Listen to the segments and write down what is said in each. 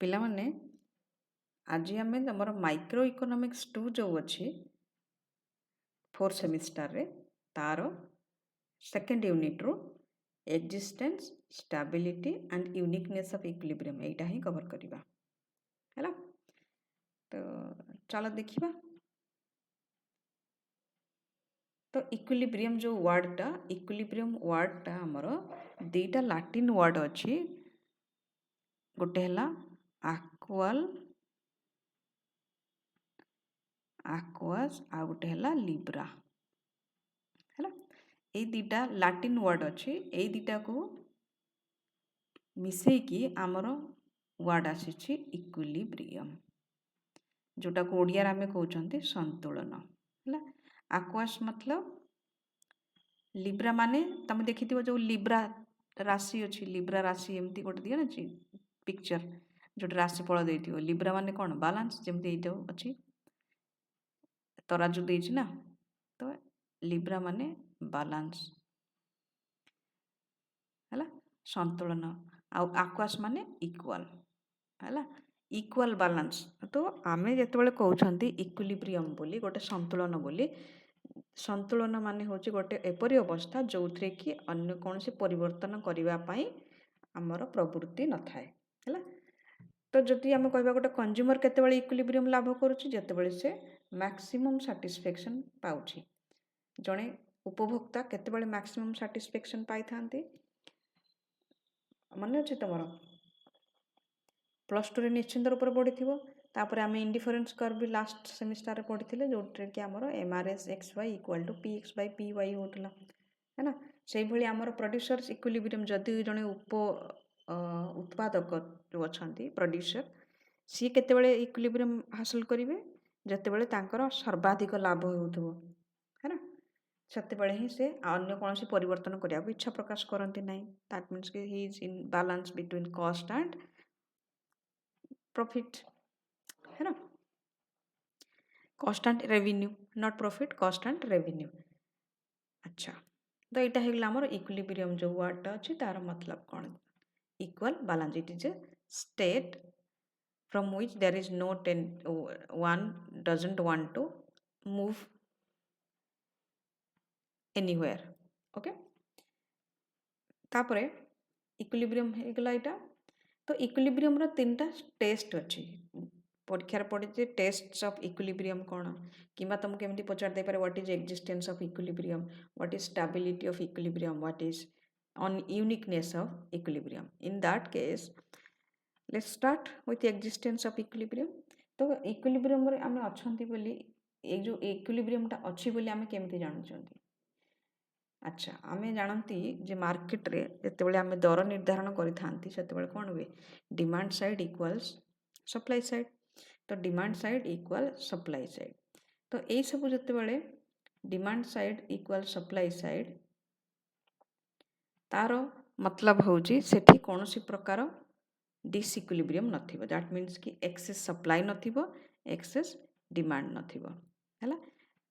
ପିଲାମାନେ ଆଜି ଆମେ ଆମର ମାଇକ୍ରୋ ଇକୋନୋମିକ୍ସ 2 ଯେଉଁ ଅଛି 4th ସେମିଷ୍ଟାରରେ ତାର ସେକେଣ୍ଡ ୟୁନିଟ୍ରୁ existence stability and uniqueness of equilibrium ଏଇଟା ହିଁ କଭର କରିବା ହେଲା। ତ ଚାଲ ଦେଖିବା। ତ ଇକ୍ୱିଲିବ୍ରିୟମ୍ ଯେଉଁ ୱାର୍ଡ଼ଟା ଆମର ଦୁଇଟା ଲାଟିନ୍ ୱାର୍ଡ଼ ଅଛି। ଗୋଟେ ହେଲା ଆକ୍ୱାସ୍ ଆଉ ଗୋଟେ ହେଲା ଲିବ୍ରା ହେଲା। ଏଇ ଦୁଇଟା ଲାଟିନ୍ ୱାର୍ଡ଼ ଅଛି। ଏଇ ଦୁଇଟାକୁ ମିଶେଇକି ଆମର ୱାର୍ଡ଼ ଆସିଛି ଇକ୍ୱିଲିବ୍ରିୟମ୍, ଯେଉଁଟାକୁ ଓଡ଼ିଆରେ ଆମେ କହୁଛନ୍ତି ସନ୍ତୁଳନ ହେଲା। ଆକ୍ୱାସ୍ ମତଲବ ଲିବ୍ରା ମାନେ ତମେ ଦେଖିଥିବ ଯେଉଁ ଲିବ୍ରା ରାଶି ଅଛି, ଲିବ୍ରା ରାଶି ଏମିତି ଗୋଟେ ଦିଅ ଅଛି ପିକ୍ଚର ଯେଉଁଟା ରାଶିଫଳ ଦେଇଥିବ। ଲିବ୍ରା ମାନେ କ'ଣ? ବାଲାନ୍ସ। ଯେମିତି ଏଇଟା ଅଛି ତରାଜୁ ଦେଇଛି ନା, ତ ଲିବ୍ରା ମାନେ ବାଲାନ୍ସ ହେଲା, ସନ୍ତୁଳନ। ଆଉ ଆକ୍ୱାସ୍ ମାନେ ଇକ୍ୱାଲ୍ ହେଲା, ଇକ୍ୱାଲ୍ ବାଲାନ୍ସ। ତ ଆମେ ଯେତେବେଳେ କହୁଛନ୍ତି ଇକ୍ୱିଲିବ୍ରିୟମ୍ ବୋଲି, ଗୋଟେ ସନ୍ତୁଳନ ବୋଲି, ସନ୍ତୁଳନ ମାନେ ହେଉଛି ଗୋଟେ ଏପରି ଅବସ୍ଥା ଯେଉଁଥିରେ କି ଅନ୍ୟ କୌଣସି ପରିବର୍ତ୍ତନ କରିବା ପାଇଁ ଆମର ପ୍ରବୃତ୍ତି ନଥାଏ ହେଲା। ତ ଯଦି ଆମେ କହିବା ଗୋଟେ କନଜ୍ୟୁମର କେତେବେଳେ ଇକ୍ୱିଲିବ୍ରିୟମ୍ ଲାଭ କରୁଛି? ଯେତେବେଳେ ସେ ମ୍ୟାକ୍ସିମମ୍ ସାଟିସ୍ଫ୍ୟାକ୍ସନ୍ ପାଉଛି। ଜଣେ ଉପଭୋକ୍ତା କେତେବେଳେ ମ୍ୟାକ୍ସିମମ୍ ସାଟିସ୍ଫ୍ୟାକ୍ସନ୍ ପାଇଥାନ୍ତି? ମନେ ଅଛି ତୁମର +2ରେ ନିଶ୍ଚିନ୍ତ ରୂପରେ ପଢ଼ିଥିବ। ତାପରେ ଆମେ ଇଣ୍ଡିଫରେନ୍ସ କର୍ଭ ବି ଲାଷ୍ଟ ସେମିଷ୍ଟାରରେ ପଢ଼ିଥିଲେ, ଯେଉଁଥିରେ କି ଆମର MRS XY = PX/PY ହେଉଥିଲା ହେଲା। ସେଇଭଳି ଆମର ପ୍ରଡ୍ୟୁସର୍ସ ଇକ୍ୱିଲିବ୍ରିୟମ୍, ଯଦି ଜଣେ ଉତ୍ପାଦକ ଯେଉଁ ଅଛନ୍ତି ପ୍ରଡ୍ୟୁସର, ସିଏ କେତେବେଳେ ଇକ୍ୱିଲିବ୍ରିୟମ୍ ହାସଲ କରିବେ? ଯେତେବେଳେ ତାଙ୍କର ସର୍ବାଧିକ ଲାଭ ହେଉଥିବ ହେଲା, ସେତେବେଳେ ହିଁ ସେ ଅନ୍ୟ କୌଣସି ପରିବର୍ତ୍ତନ କରିବାକୁ ଇଚ୍ଛା ପ୍ରକାଶ କରନ୍ତି ନାହିଁ। ଦ୍ୟାଟ୍ ମିନ୍ସ କି he is in balance between cost and profit ହେଲା। Cost and revenue, not profit, cost and revenue. ଆଚ୍ଛା, ତ ଏଇଟା ହେଇଗଲା ଆମର ଇକ୍ୱିଲିବ୍ରିୟମ୍ ଯେଉଁ ୱାର୍ଡ଼ଟା ଅଛି ତାର ମତଲବ କ'ଣ? Equal balance. It is a state from which there is no one doesn't want to move anywhere. Okay, तापरे इक्विलिब्रियम ହେଇଗଲା ଏଇଟା। ତ ଇକ୍ୱିଲିବ୍ରିୟମ୍ର 3ଟା ଟେଷ୍ଟ ଅଛି। ପରୀକ୍ଷାରେ ପଡ଼ିଛି ଟେଷ୍ଟସ୍ ଅଫ୍ ଇକ୍ୱିଲିବ୍ରିୟମ୍ କ'ଣ, କିମ୍ବା ତୁମକୁ କେମିତି ପଚାରି ଦେଇପାରେ what is existence of equilibrium, what is stability of equilibrium, what is uniqueness of equilibrium. In that case let's start with existence of equilibrium. तो equilibrium रे आमे अछंती बोली, ए जो equilibrium टा अछि बोली आमे केमती जानुचंती? अच्छा, आमे जानती जे मार्केट रे जेतेबेले आमे दर निर्धारण करिथांती सेतेबेले कोन हुए? Demand side equals supply side. तो demand side equal supply side. तो एई सब जेतेबेले demand side equal supply side, तारो मतलब होउची सेठी कोनोसी प्रकार डिसइक्विलिब्रियम नथिबो। दैट मीन्स कि एक्सेस सप्लाई नथिबो, एक्सेस डिमांड नथिबो हैला।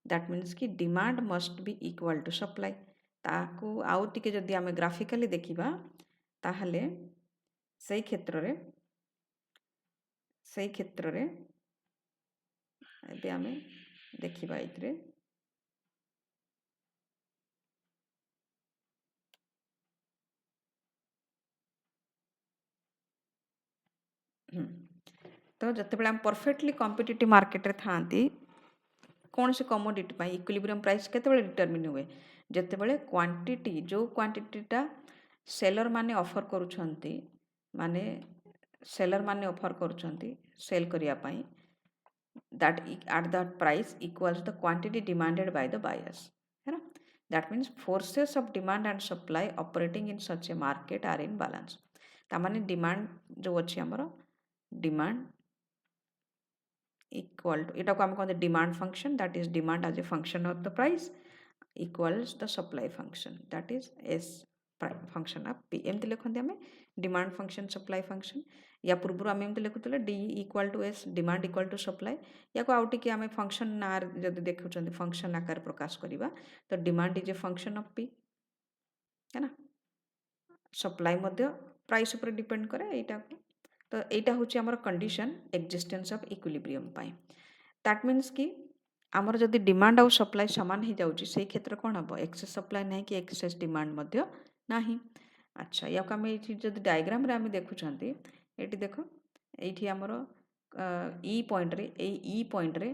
दैट मीन्स कि demand must be equal to supply. ताकू आउ टिके जदि आमे ग्राफिकली देखिबा ताहले सेई क्षेत्र रे एबे आमे देखिबा इतरे तो जितेबाला आम परफेक्टली कॉम्पिटिटिव मार्केट रे थांती कौन से कमोडिटी पाई इक्विलिब्रियम प्राइस केतेबेले डिटरमिन हुए? जेतेबेले क्वांटिटी, जो क्वांटिटीटा सेलर माने ऑफर करूछंती, माने सेलर माने ऑफर करूछंती सेल करिया पाई, that at that price equals the quantity demanded by the buyers है ना। that means forces of demand and supply operating in such a market are in balance। तामाने demand जो अच्छी हमरो demand equal to এটা को हम कहते demand function, that is demand as a function of the price equals the supply function, that is s function of p। एमती लिखते हमें डिमांड फंक्शन सप्लाई फंक्शन, या पूर्व आम एमती लिखुले d equal to s demand equal to supply. या को आउट कि आम फंक्शन ना जब देखुं फंक्शन आकार प्रकाश करवा तो demand is a function of p है ना। सप्लाई प्राइस उपर डिपेंड करे, यहाँ तो एटा होची हमर condition existence of equilibrium pi that means कि आमर जदि डिमांड आउ सप्लाई समान हो जाउची से क्षेत्र कौन हम एक्सेस सप्लाई नहीं कि एक्सेस डिमांड मध्य नाही अच्छा या आम ये जब डायग्राम रे आम देखुं ये देख ये आमर ई पॉइंट रे ई पॉइंट रे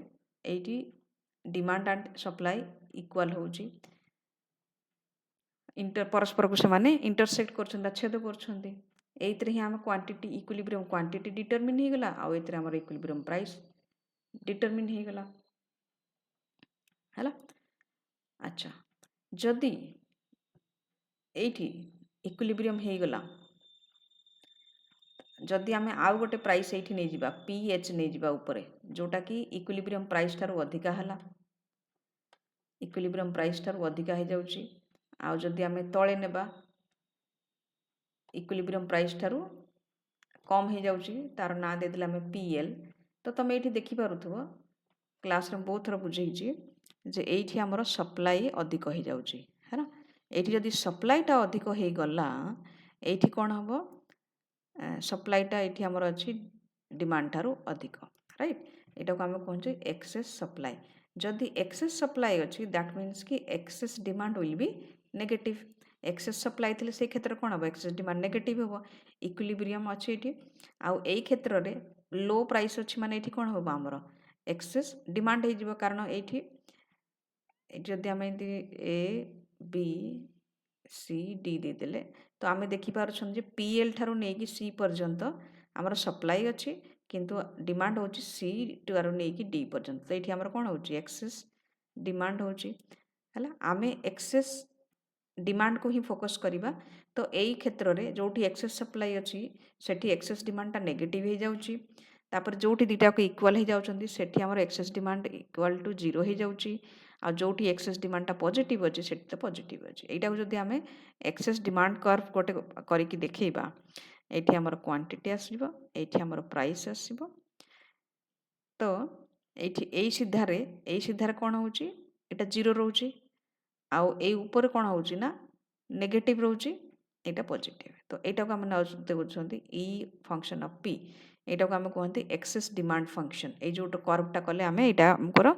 ये डिमांड एंड सप्लाई इक्वाल होची इंटर परस्पर को से इंटरसेक्ट कर छेद कर एइथरे ही आम क्वांटिटी इक्विलिब्रियम क्वांटिटी डिटरमिन हो गला आउ एथरे हमर इक्विलिब्रियम प्राइस डिटरमिन हो गला है अच्छा जदि एठी इक्विलिब्रियम हो गला जदि आम आउ गोटे प्राइस ये नहीं जा पी एच नहीं जा ऊपर जोटा कि इक्विलिब्रियम प्राइस ठारू अधिका है इक्विलिब्रियम प्राइस ठारू अधिका हो जाउची आउ जदि आम तले नेबा इक्विलिब्रियम प्राइस ठारू कम हो जाउची तार ना देदेला आम पी एल तो तुम ये देखिपरुव क्लास रे बहुत थर बुझेगी जे एठी हमर सप्लाई अधिक हो जाउची है ना एठी जदि सप्लाईटा अधिक हो गला एठी कौन हम सप्लाईटा ये आमर अच्छी डिमांड ठारू अधिक राइट यहाँ को आम कहूँ एक्सेस सप्लाई जदि एक्सेस सप्लाई अच्छी दैट मीन्स कि excess demand will B negative access supply थी से क्षेत्र कौन हम एक्सेस डिमांड नेगेटिव हम इक्विलिब्रियम अच्छी ये आउ यही क्षेत्र में लो प्राइस अच्छी माने ये कौन हम आमर एक्सेस डिमांड हो कारण ये जदि आम ए बी सी डी देदेले तो आम देखिपुँ पी एल ठारू नहीं सी पर्यंत आमर सप्लाई अच्छी किंतु डिमांड होची सी ठारू नहीं डी पर्यंत तो ये आमर कौन हो एक्सेस डिमांड होची है आम एक्सेस डिमांड को ही फोकस करवा तो यही क्षेत्र में जो एक्सेस सप्लाई अच्छी सेठी एक्सेस डिमांडटा नेगेटिव हो जाउची तापर जो दुटा को इक्वाल हो जाउछंती सेठी हमर एक्सेस डिमांड इक्वाल टू 0 हो जाउची आ जोटी एक्सेस डिमांडटा पॉजिटिव अच्छी सेठी तो पॉजिटिव अच्छी एटा को जदि आमे एक्सेस डिमांड कर्व गोटे करिकी देखैबा एठी हमर क्वांटिटी आसीबो एठी हमर प्राइस आसीबो तो एठी एई सीधारे कोन होउची एटा 0 रहउची आउ एई ऊपर कोन होउची ना नेगेटिव रहउची एटा पॉजिटिव तो एटा को हम देखुछंती ई फंक्शन ऑफ पी एटा को हम कहंती एक्सेस डिमांड फंक्शन ए जो कर्वटा कले आमे एटा हमकर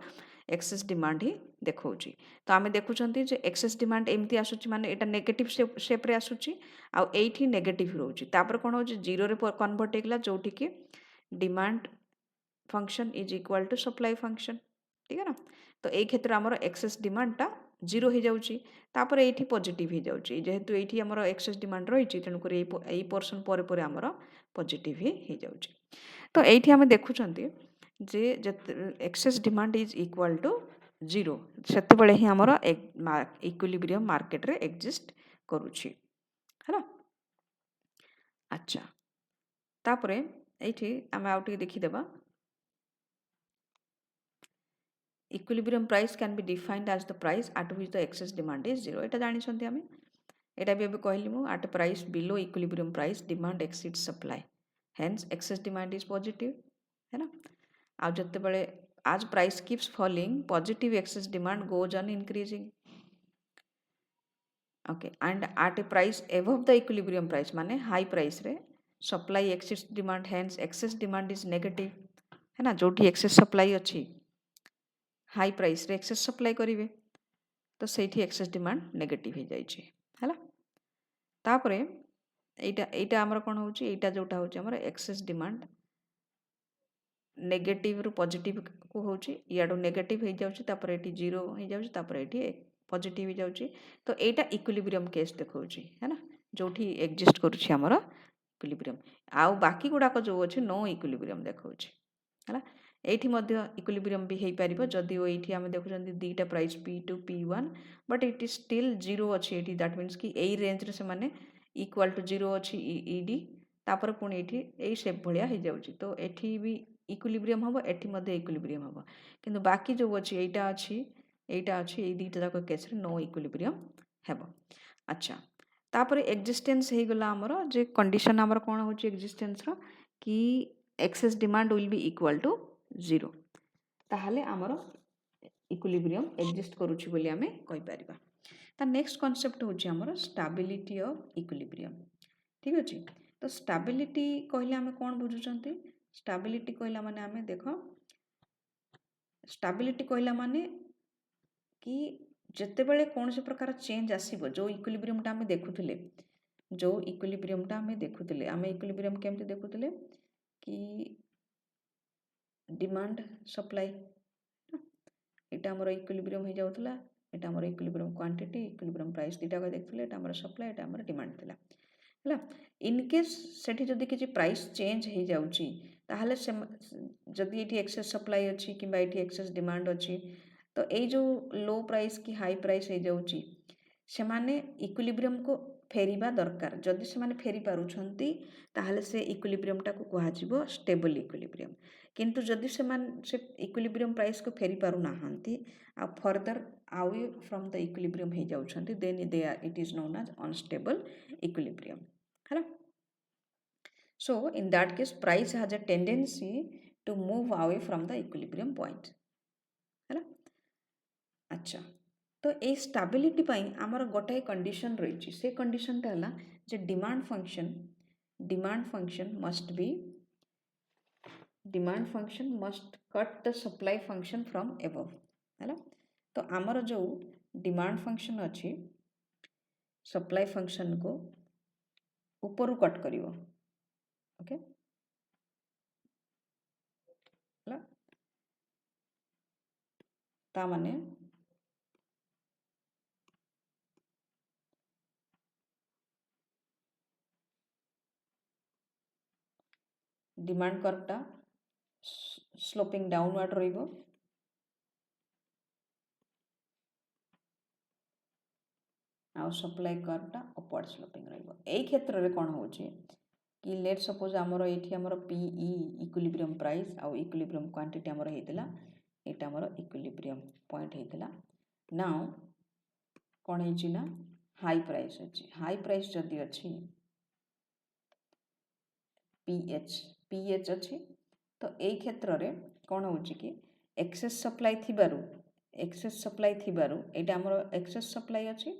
एक्सेस डिमांड ही देखौची तो आमे देखुछंती जे एक्सेस डिमांड एमती आसुची माने एटा नेगेटिव शेप रे आसुची आउ एठी नेगेटिव रहउची तापर कोन होची 0 रे कन्वर्ट हेगला जोठी कि demand function is equal to supply function ठीक है ना तो ये क्षेत्र आमर एक्सेस डिमांडटा 0 हो जाउची तापर एठी पॉजिटिव हो जाउची जेहेतु एठी हमर एक्सेस डिमांड रही तेणुक यही पोर्सन पर आमर पॉजिटिव ही हो जाउची तो एठी आमे देखुछंती जे excess demand is equal to 0 सेते बेले ही हमर इक्विलिब्रियम मार्केट रे एक्जिस्ट करूची है ना अच्छा तापरे एठी आमे आउटी देखि देबा equilibrium price can be defined as the price at which the excess demand is 0 एटा जानि छथि आमे एटा भी अबे कहली मु at price below equilibrium price demand exceeds supply hence excess demand is positive है ना आ जते बेले as price keeps falling positive excess demand goes on increasing okay and at a price above the equilibrium price माने high price रे supply exceeds demand hence excess demand is negative है ना जोठी excess supply अछि high price रे excess supply करेंगे तो सेठी access demand negative हो जाइए है तापरे एटा आमर कौन हो जोटा हूँ एक्सेस डिमांड नेगेटिव रु पॉजिटिव को हूँ इडू नेगेटिव हो जाऊँगी ये 0 हो जाऊँगी ये पॉजिटिव हो जाऊँगी तो यहाँ इक्विलिब्रियम केस देखा है ना जो एक्जिस्ट करुँच इक्विलिब्रियम आउ बाकी गुड़ाक जो अच्छे नो इक्विलिब्रियम देखा है एठी मध्य इक्विलिब्रियम भी हो पार जदिओ ये आम देखुं दीटा price P2 P1 but it is still 0 अच्छी ये दैट मीन्स कि यही रेंज से माने इक्वाल टू 0 अच्छी ईडी तापर पुणी ये सेप भाया हो जाऊँगी तो ये भी इक्विलिब्रियम हम एठी मध्य इक्विलिब्रियम हम किंतु बाकी जो अच्छी यहाँ अच्छी ये दुईटा जाक केस नो इक्विलिब्रियम हेब अच्छा तापर एक्जिस्टेंस हो गला आमर जे कंडीशन आमर कौन हो एक्जिस्टेंस कि excess demand will be equal to 0 ताहले आमर इक्विलिब्रियम एक्जिस्ट करुछि बोली आमे कहि परिबा ता नेक्स्ट कांसेप्ट होछि आमर स्टेबिलिटी ऑफ इक्विलिब्रियम ठीक अछि तो स्टेबिलिटी कहले आम कौन बुझुंट स्टेबिलिटी कहला माने आम देख स्टेबिलिटी कहला माने कि जितेबले कौन से प्रकार चेंज आसो जो इक्विलिब्रियमटा आम देखुले जो इक्विलिब्रियमटा आम देखुले आम इक्विलिब्रियम केमती देखुले कि डिमांड सप्लाई यहाँ आमर इक्विलिब्रियम हो जाऊला यहाँ आमर इक्विलिब्रियम क्वांटिटी इक्विलिब्रियम प्राइस दुटा देखुले यहाँ आमर सप्लाई यहाँ आमर डिमांड थिला है इनकेस से जदि किसी प्राइस चेंज हो जाऊँगी ताहले से जदि ये एक्सेस सप्लाई अच्छी कि एक्सेस डिमांड अच्छी तो ये जो लो प्राइस कि हाई प्राइस हो जाऊँगी से माने इक्विलिब्रियम को फेरिबा दरकार जदि से माने फेरी पारुछंती ताहले से इक्विलिब्रियमटा को कुहाजिबो स्टेबल इक्विलिब्रियम किंतु जदि से इक्विलिब्रियम प्राइस को फेरी पारु नाहंती आ further away from the equilibrium हो जाउछंती then they are it is known as unstable equilibrium है ना so in that case price has a tendency to move away from the equilibrium point है ना अच्छा तो ये स्टेबिलिटी पाई आमर गोटाए कंडीशन रही से कंडीशनटा है जे demand function must cut the supply function from above है ना तो आमर जो डिमांड फंक्शन अच्छी सप्लाई फंक्शन को ऊपर कट करिवो ओके है ता माने डिमांड कर्वटा स्लोपिंग डाउनवर्ड रहिबो आउ सप्लाई कर्वटा अपवर्ड स्लोपिंग रहिबो एई क्षेत्र रे कोन होची कि लेट सपोज आमर एठी आमर पीई इक्विलिब्रियम प्राइस आउ इक्विलिब्रियम क्वांटिटी आमर हेतिला एटा आमर इक्विलिब्रियम पॉइंट हेतिला नाउ कोन हेची ना हाई प्राइस अच्छी हाई प्राइस जदि अच्छी पीएच अच्छी तो यही क्षेत्र में कौन हो कि एक्सेस सप्लाई थिबारु एटा हमर एक्सेस सप्लाई अच्छी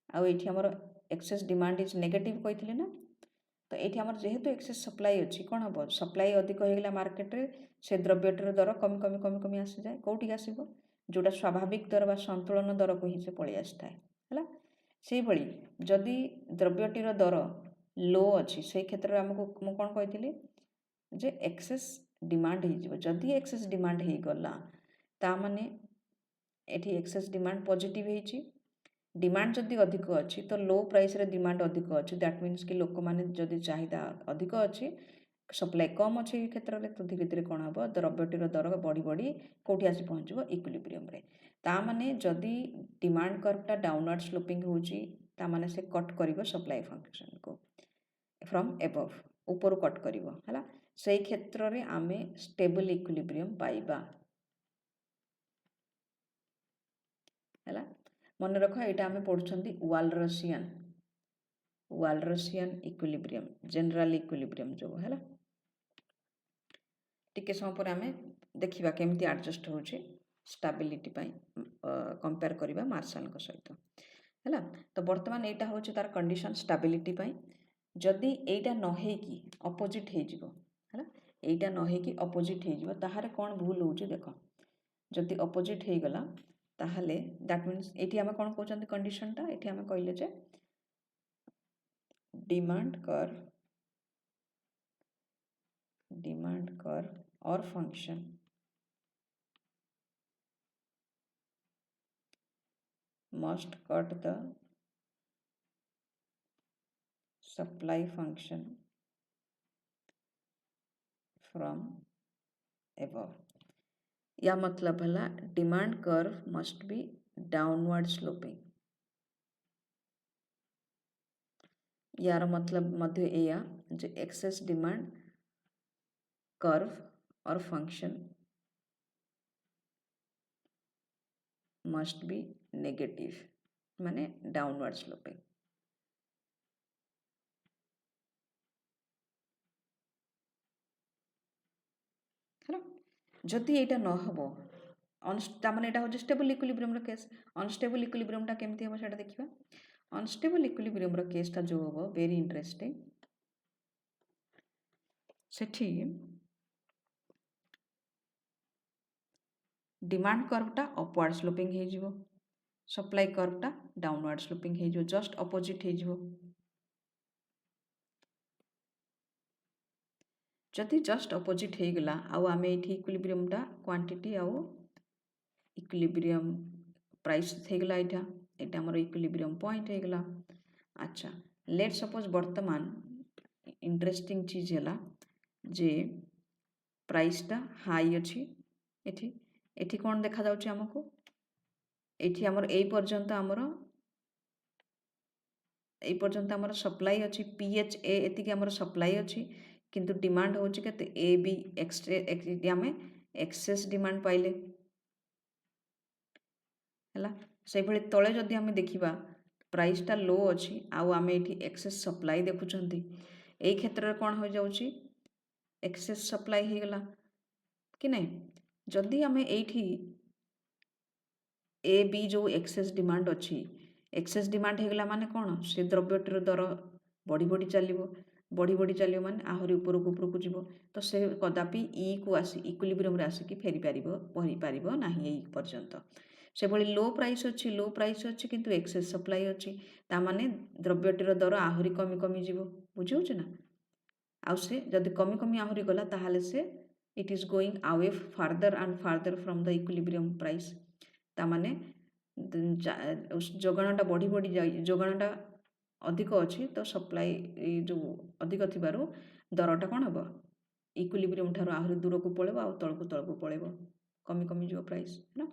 आउ एठी हमर एक्सेस डिमांड इज नेगेटिव कहिथिले ना तो ये आमर जेहेतु एक्सेस सप्लाई अच्छी कौन हम सप्लाई अधिक होगा मार्केट रे से द्रव्यटर दर कमी कमी कमी कमी आसी जाए कौटी आसो जोटा स्वाभाविक दर बा संतुलन दर को ही से पलि आसी थाए है से भली जदि द्रव्यटीर दर लो अच्छी से क्षेत्र में आमको मु कौन कही जे एक्सेस डिमांड हो जदि एक्सेस डिमांड हो गला ता माने एठी एक्सेस डिमांड पॉजिटिव होईची डिमांड जदि अधिक अच्छी तो लो प्राइस रे डिमांड अधिक अच्छी दैट मीन्स कि लोक माने जदि चाहिदा अधिक अच्छी सप्लाई कम अच्छी क्षेत्र में तो धीरे धीरे कौन हम द्रव्यटीर दर बढ़ी बढ़ी कौटी आसी पहुँचो इक्विलिब्रियम रे ता माने जदि डिमांड कर्वटा डाउनवर्ड स्लोपिंग होची ता माने से कट करिवो सप्लाई फंक्शन को फ्रॉम एबव ऊपर कट करिवो हला से क्षेत्र में आमे स्टेबल इक्विलिब्रियम पाइबा हला मन रख यहाँ आम पढ़ुं वालरसियन इक्विलिब्रियम जनरल इक्विलिब्रियम जो है टिके समय पर आम देखा केमती एडजस्ट हो स्टेबिलिटी कंपेयर करवा मार्शल सहित है तो बर्तमान यहाँ हूँ तार कंडीशन स्टेबिलिटी जदि एटा न होगी अपोजिट है यहाँ न होगी अपोजिट हो ताहारे कौन भूल हो देख जदि अपोजिट हो गला ताहले दैट मीन्स ये आम कौन कहते कंडीशनटा ये आम कहले जे डिमांड कर्व और function must cut the supply function from above या मतलब है demand curve must be downward sloping यार मतलब मध्य या जो एक्सेस डिमांड कर्व और फंक्शन मस्ट बी नेगेटिव माने डाउनवर्ड स्लोपिंग है जदि यहाँ न हम ताने यहाँ हूँ स्टेबल इक्विलिब्रियम केस अनस्टेबल इक्विलिब्रियमटा केमती हम से देखा अनस्टेबल इक्विलिब्रियम केसटा जो हम वेरी इंटरेस्टिंग ସେଠି डिमांड कर्वटा अपवार्ड स्लोपिंग हो सप्लाई कर्वटा डाउनवर्ड स्लोपिंग हो जस्ट अपोजिट हो जदि जस्ट अपोजिट हो गला आउ आमे एठी इक्विलिब्रियमटा क्वांटिटी आउ इक्विलिब्रियम प्राइस हो गला एटा हमर इक्विलिब्रियम पॉइंट हो गला अच्छा लेट सपोज वर्तमान इंटरेस्टिंग चीज है जे प्राइसटा हाई अच्छी एठी एठी कौन देखा जाउची हमको एठी हमर ए पर्यंत हमर सप्लाई अच्छी PHA एतिके हमर सप्लाई अच्छी किंतु डिमांड होची केते ए बी एक्स आमे एक्सेस डिमांड पाइले हैला से भली तळे जदि आमे देखिबा प्राइसटा लो अच्छी आउ आमे एठी एक्सेस सप्लाई देखुचंती एई क्षेत्र कोन हो जाउची एक्सेस सप्लाई हो गला कि नहीं जदि आमे एठी ए बी जो एक्सेस डिमांड अच्छी एक्सेस डिमांड हो गला माने कौन से द्रव्यटर दर बढ़ी बढ़ी चलियो माने आहरी उपरକୁ उपरକୁ जीवो तो से कदापि ई को आसी इक्विलिब्रियम रे आसी कि फेरी पारिबो नाही एई पर्यंत से भली लो प्राइस अच्छी किंतु एक्सेस सप्लाई अच्छी ता माने द्रव्यटर दर आहरी कमी कमी जीवो बुझियो छ ना आउ से जदि कमी कमी आहरी गला ताहाले से it is going away farther and farther from the equilibrium price ता माने जोगाणटा बढ़ी बढ़ी जाई जोगाणटा अधिक अच्छी तो सप्लाई जो अधिक थिबारु दरटा कौन हम इक्विलिब्रियम ठार आहरी दूर को पड़ेबो आ तलको पड़ेबो कमी कमी जो प्राइस है ना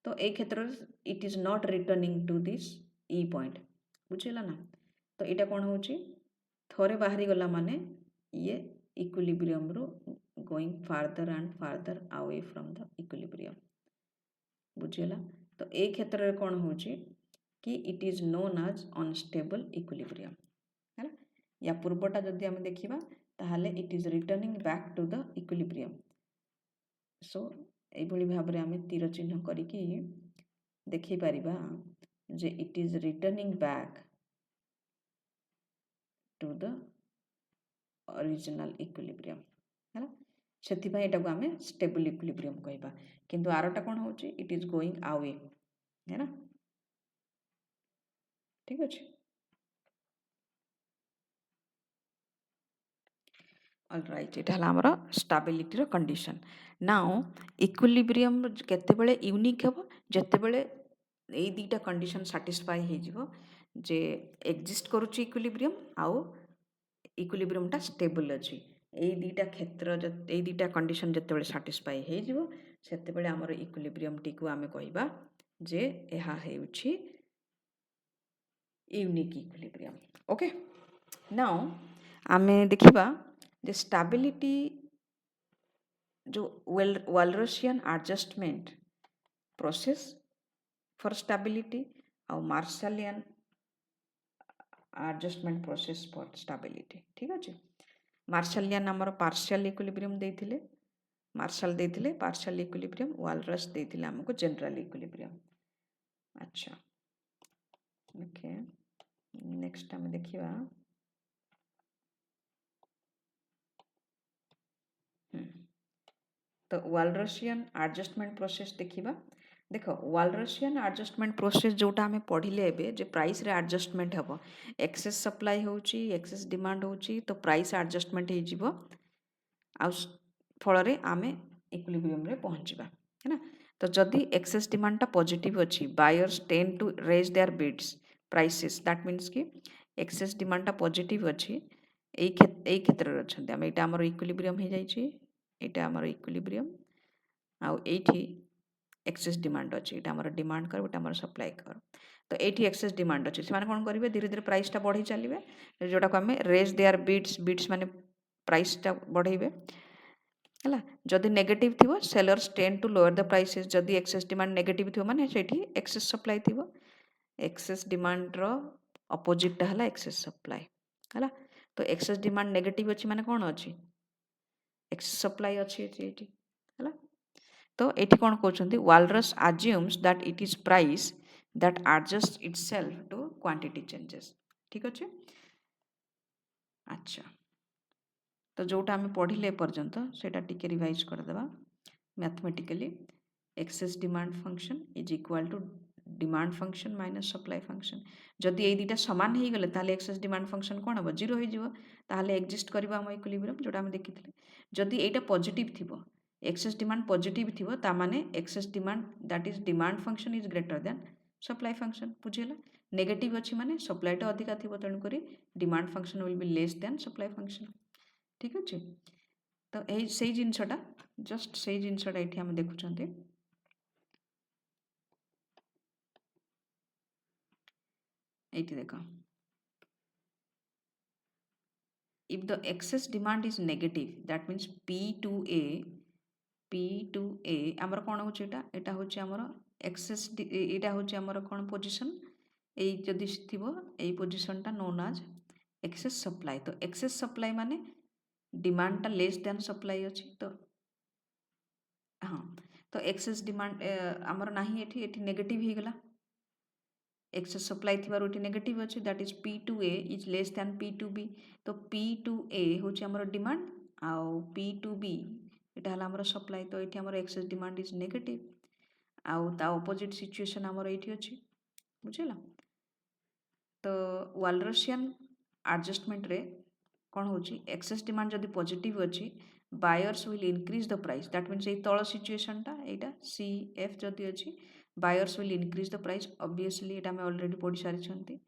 तो ए क्षेत्र it is not returning to this E point बुझेला ना तो यहाँ कौन हो थोड़े बाहरी गला माने ये इक्विलिब्रियम रो going farther and farther away from the equilibrium बुझेला तो ए क्षेत्र में कौन हो कि it is known as unstable equilibrium है या पूर्वटा जदि आम देखा ताहले it is returning back to the equilibrium so यही भाव में आम तीर चिन्ह करके देखी पारिबा जे it is returning back to the original equilibrium है से आम स्टेबल इक्विलिब्रियम कहबा किंतु आरटा कौन हो इट इज गोइंग अवे है ना ठीक अच्छे ऑलराइट ये आमर स्टेबिलिटी कंडीशन नाउ इक्विलिब्रियम केतेबेले यूनिक हेबो जेतेबेले ए दीटा कंडीशन सैटिस्फाई हो जे एक्जिस्ट करुच्ची इक्विलिब्रियम आउ इक्विलिब्रियमटा स्टेबल अच्छी यही दीटा क्षेत्र यही दीटा कंडीशन जितेबाला साटिस्फाई हो सेतेबेले आमर इक्विलिब्रियम टी को आमे कहबा जे एहा हेउछि यूनिक इक्विलिब्रियम ओके नाउ आमे देखिबा जे स्टेबिलिटी जो Walrasian adjustment process for stability और Marshallian adjustment process for stability ठीक अच्छे मार्शलियन आमर पार्शियल इक्विलिब्रियम देथिले मार्शल देथिले पार्शियल इक्विलिब्रियम वालरस देथिले हमको जनरल इक्विलिब्रियम अच्छा ओके नेक्स्ट हम देखिबा तो वालरसियन एडजस्टमेंट प्रोसेस देखिबा देख वालरसियन एडजस्टमेंट प्रोसेस जोटा आम पढ़ले जे प्राइस रे एडजस्टमेंट हम एक्सेस सप्लाई होची एक्सेस डिमांड होची तो प्राइस एडजस्टमेंट हो फल आम इक्विलिब्रियम रे पहुँचवा है ना तो जदि एक्सेस डिमांडटा पॉजिटिव अच्छी buyers tend to raise their bids prices that means कि एक्सेस डिमांडटा पॉजिटिव अच्छी यही क्षेत्र में अच्छा आम यहाँ आम इक्विलिब्रियम हो जाइए यहाँ आम इक्विलिब्रियम आउ एठी एक्सेस डिमांड अच्छी यहाँ आम डिमांड कर यहाँ आम सप्लाई कर तो ये एक्सेस डिमांड अच्छी से कौन करेंगे धीरे धीरे प्राइसटा बढ़ी चलिए जोटा को आम रेज देयर बिड्स बिड्स माने प्राइसटा बढ़ेबे है जदि नेगेटिव थी sellers tend to lower the prices जदि एक्सेस डिमांड नेगेटिव थी माने सेठी एक्सेस सप्लाई थी एक्सेस डिमांड रो अपोजिटा है एक्सेस सप्लाई है तो एक्सेस डिमांड नेगेटिव अच्छी माने कौन अच्छी एक्सेस सप्लाई अच्छी है तो ये कौन कहते Walras assumes that it is price that adjust itself to quantity changes ठीक अच्छे अच्छा तो जोटा आम पढ़ले पर्यंत सेटा टिके रिवाइज करदेवा mathematically excess demand function is equal to demand function minus supply function जदि ये दुटा सामान हो गले ताले एक्सेस डिमांड फंक्शन कौन हम जीरो हो ताले एक्जिस्ट करबा हम इक्विलिब्रियम जोटा हम देखिथिले जदि एटा पॉजिटिव थिबो एक्सेस डिमांड पॉजिटिव थिबो ता माने excess demand that is demand function is greater than supply function बुझिला नेगेटिव अछि माने सप्लाईटा अधिका थिबो तेणु करी demand function will be less than supply function ठीक अच्छे तो यही से जिनसटा जस्ट से जिनसटा ये आम देखुं ये देख if the excess demand is negative that means P2A आमर कौन हो एटा हूँ आमर एक्सेस यहाँ हूँ आमर कौन पोजिशन यही जदि थी यही पोजिशनटा नोन आज एक्सेस सप्लाई तो एक्सेस सप्लाई माने डिमांडटा लेस देन सप्लाई अच्छी तो हाँ तो एक्सेस डिमांड आमर नाही एठी नेगेटिव ही गला एक्सेस सप्लाई थी बार नेगेटिव अच्छे that is P2A is less than P2B तो P2A हूँ आमर डिमांड आउ P2B यहाँ है आमर सप्लाई तो ये आमर एक्सेस डिमांड इज नेगेटिव आउ ता ऑपोजिट सिचुएशन आमर ये अच्छी बुझेगा तो वालरसियन एडजस्टमेंट रे कौन हो एक्सेस डिमांड जदि पॉजिटिव अच्छी buyers will increase the price that means ये तल सिचुएशनटा यहाँ CF जदि अच्छी buyers will increase the price obviously ये ऑलरेडी पढ़ी सारी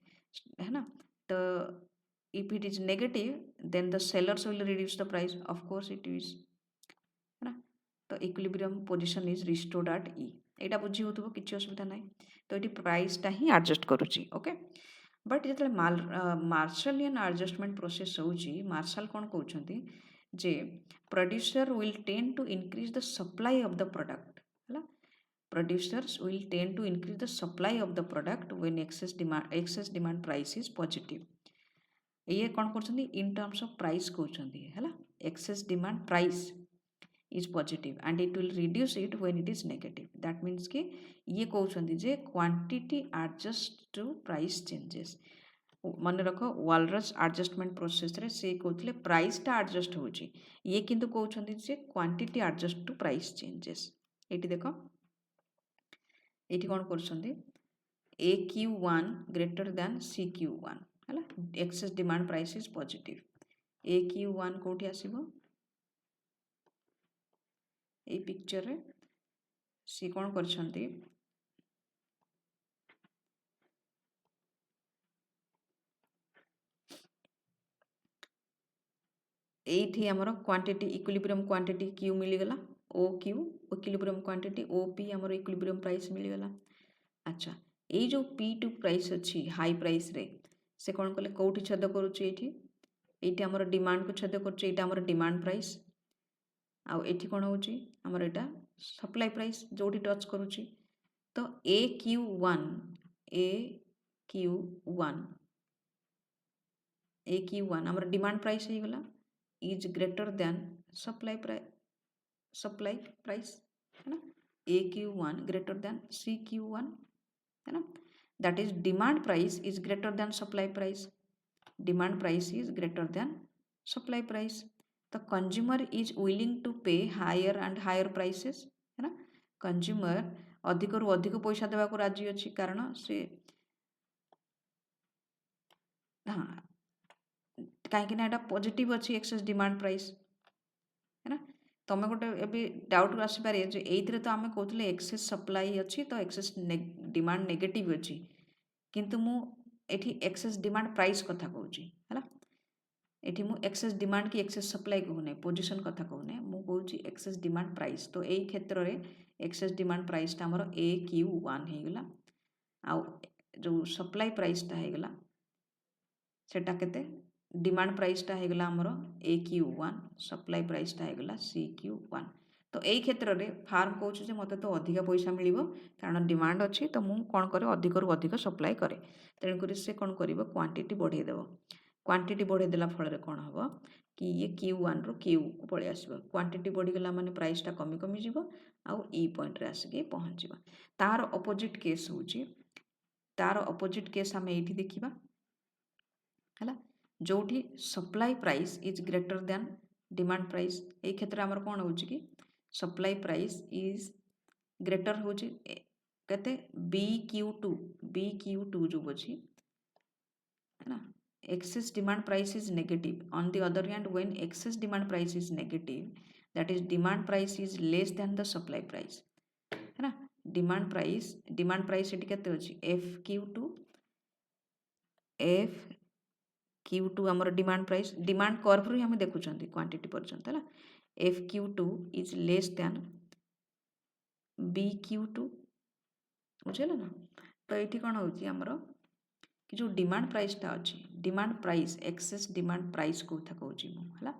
है ना तो if it is negative then the sellers will reduce the price of course it is है ना तो equilibrium position is restored at E यहाँ बुझी हो किसी असुविधा ना तो ये प्राइसटा ही एडजस्ट करुच्ची ओके बट जो मार्शलियन एडजस्टमेंट प्रोसेस होची मार्शल कौन कहते जे producer will tend to increase the supply of the product है producers will tend to increase the supply of the product when excess demand price is positive ये कौन कर in terms of price कहते हैं excess demand price is positive and it will reduce it when it is negative that means कि ये कहते जे quantity adjust to price changes मन रख वालरस एडजस्टमेंट प्रोसेस रे से कहते प्राइस टा एडजस्ट हो ये किंतु कहते जे quantity adjust to price changes ये देख ये कौन कर AQ1 ग्रेटर देन CQ1 है access demand price is positive AQ1 कौटी आसीबो ये पिक्चर रे सी कौन करछंती एठी हमर quantity equilibrium quantity Q मिलगला OQ equilibrium quantity OP हमर इक्विलिब्रियम प्राइस मिलगला अच्छा ये जो P2 प्राइस अच्छी हाई प्राइस रे से कौन कले कौटी छेद करुच्ची एठी हमर डिमांड को छेद करुच्ची एटा हमर डिमांड प्राइस आउ एठी कौन होची हमर एटा सप्लाई प्राइस जोटी टच करुच्ची तो AQ1 हमर डिमांड प्राइस हो गला is greater than supply price है ना AQ1 ग्रेटर देन CQ1 है ना that is demand price is greater than supply price demand price is greater than supply price तो consumer is willing to पे higher and higher prices है ना consumer अधिक रु अधिक पैसा देवा को राजी अच्छी कारण से हाँ कहीं एटा पॉजिटिव अच्छी एक्सेस डिमांड प्राइस है ना तुम गोटे ए डाउट आसपारे जो ये तो आम कहते एक्सेस सप्लाई अच्छी तो एक्सेस डिमांड नेगेटिव अच्छी किंतु मुझे एक्सेस डिमांड प्राइस कथा कहूँ है ये मुझे एक्सेस डिमांड कि एक्सेस सप्लाई कहूना पोजिशन कथा कहूना मुझे एक्सेस डिमांड प्राइस तो यही क्षेत्र में एक्सेस डिमांड प्राइसटा आमर AQ1 होगला आउ जो सप्लाई प्राइसटा होगला सेटा केते डिमांड प्राइसटा होगला आमर AQ1 सप्लाई प्राइसटा होगला CQ1 तो यही क्षेत्र में फार्म कहूँ मत तो अधिक पैसा मिल कारण डिमांड अच्छी तो मुझे कौन करे अधिक रु अधिक सप्लाई करे तेणुक से कौन कर क्वांटिटी बढ़ेदेव क्वांटिटी बढ़ेदेला फल कौन हम कि ये Q1 रु Q को पलि आस क्वांटिटी बढ़ीगला माने प्राइसटा कमी कमी जीव आउ ई पॉइंट रे आसिक पहुँच तार अपोजिट केस हूँ तार अपोजिट केस आम ये देखा है जोठी supply price is greater than demand price ए क्षेत्र आमर कौन हो कि सप्लाई प्राइस इज ग्रेटर हो कहते BQ2 जो अच्छी है ना excess demand price is negative. On the other hand, when excess demand price is negative, that is demand price is less than the supply price है ना demand price एटी केते अछि FQ2 हमर डिमांड प्राइस डिमांड कर्व रू हम देखुछंती quantity पर्यंत है FQ2 is less than BQ2 बुझेला ना तो ये कौन हो कि जो डिमांड प्राइसटा अच्छी demand price access demand price को था कहूँ है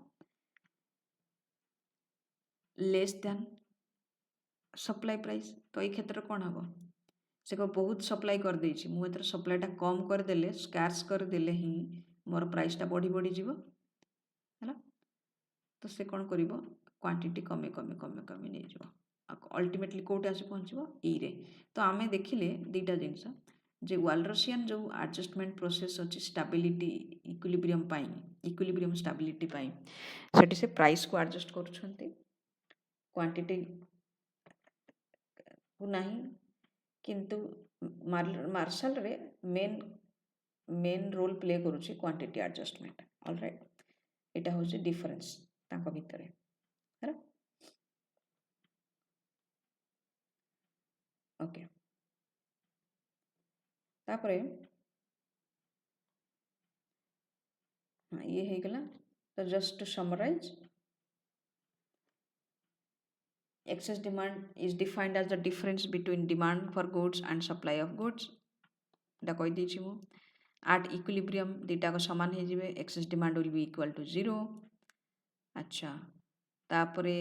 लेस दैन सप्लाई प्राइस तो ये क्षेत्र कौन हम से बहुत सप्लाई कर देछि मु एतर सप्लाईटा कम करदेले स्कार्स करदेले ही मोर प्राइसटा बढ़ी बढ़ी जीव है तो से कौन कर क्वांटिटी कमे कमे कमे कमे नहीं जीव अल्टीमेटली कोटे आसी पहुँचो रे तो आमे देखिले दीटा जिनस जे वालरसियन जो एडजस्टमेंट प्रोसेस अच्छी स्टेबिलिटी इक्विलिब्रियम स्टेबिलिटी सेठी से प्राइस को एडजस्ट करुछंती क्वांटिटी को नहीं किंतु मार्शल रे मेन रोल प्ले करुछि क्वांटिटी एडजस्टमेंट ऑलराइट एटा होछि डिफरेंस तांको भितरे है ओके तापरे हाँ ये है गला तो just to summarise excess demand is defined as the difference between demand for goods and supply of goods दा कहि देछि मु at equilibrium दीटा को समान हे जिवे excess demand will be equal to 0 अच्छा तापरे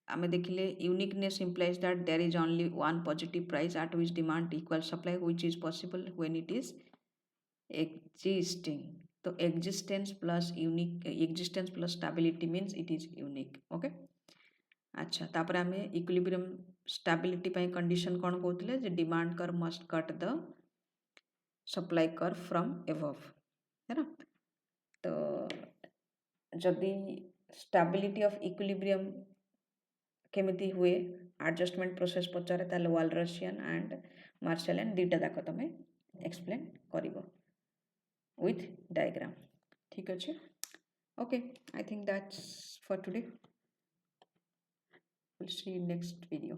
आमे देखिले uniqueness implies that there is only one positive price at which demand equals supply which is possible when it is existing तो existence plus stability means it is unique okay अच्छा तापर आमे equilibrium stability पाई condition कौन कहते जे demand curve must cut the supply curve from above है ना तो जदि स्टेबिलिटी ऑफ इक्विलिब्रियम केमिति हुए एडजस्टमेंट प्रोसेस पचारे ताले वालरसियन एंड मार्शलियन दीटा जाक तमे एक्सप्लेन करिवो विथ डायग्राम ठीक अच्छे okay I think that's for today we'll see you next video